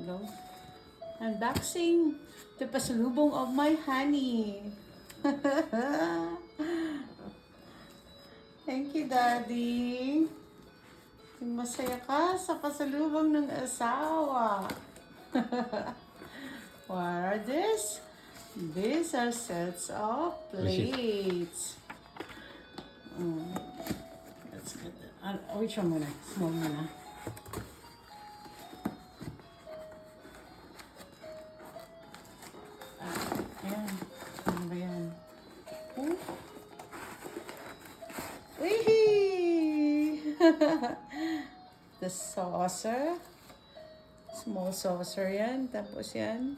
Go. Unboxing the pasalubong of my honey. Thank you, Daddy. Masaya ka sa pasalubong ng asawa. What are this? These are sets of plates. Let's get that. Which one muna? Small muna. Ayan. Ano ba yan? Wee! The saucer. Small saucer yan. Tapos yan.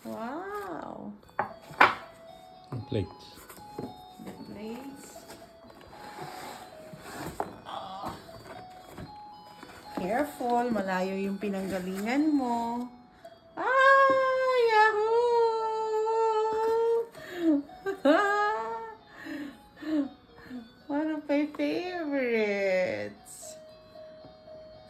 Wow! Plates. The plates. Careful, malayo yung pinanggalingan mo. Yahoo! One of my favorites.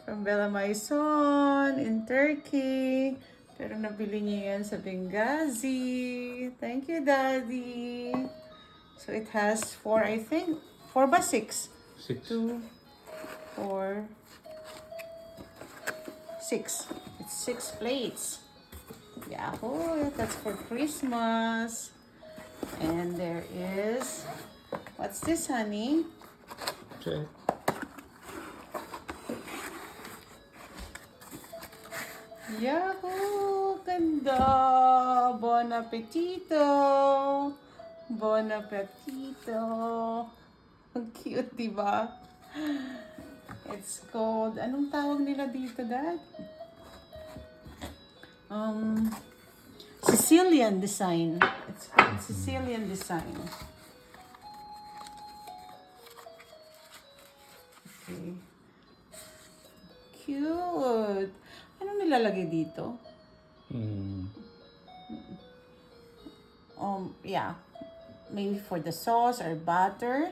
From Bella Maison in Turkey. Pero nabili niya yan sa Benghazi. Thank you, Daddy. So it has 4, I think. 4 ba? 6? 6. 2, 4, 6. It's 6 plates. Yahoo! That's for Christmas. And there is... What's this, honey? Okay. Yahoo! Ganda! Bon appetito! Bon appetito! Ang cute, diba? It's called... Anong tawag nila dito, Dad? Sicilian design. It's called Sicilian design. Okay. Cute! Anong nilalagay dito? Yeah. Maybe for the sauce or butter.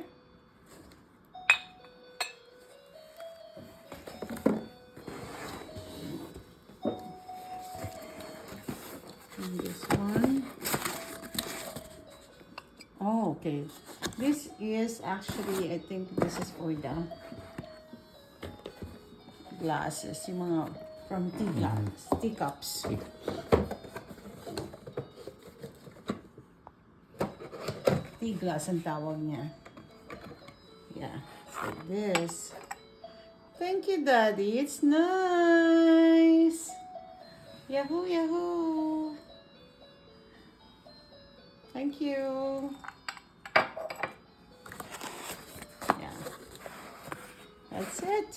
And this one. Oh, okay. This is actually, I think this is for the glasses. Yung mga from tea glass, teacups. Tea glass ang tawag niya. Yeah, it's like this. Thank you, Daddy. It's nice. Yahoo, yahoo. Thank you. Yeah. That's it.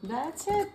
That's it.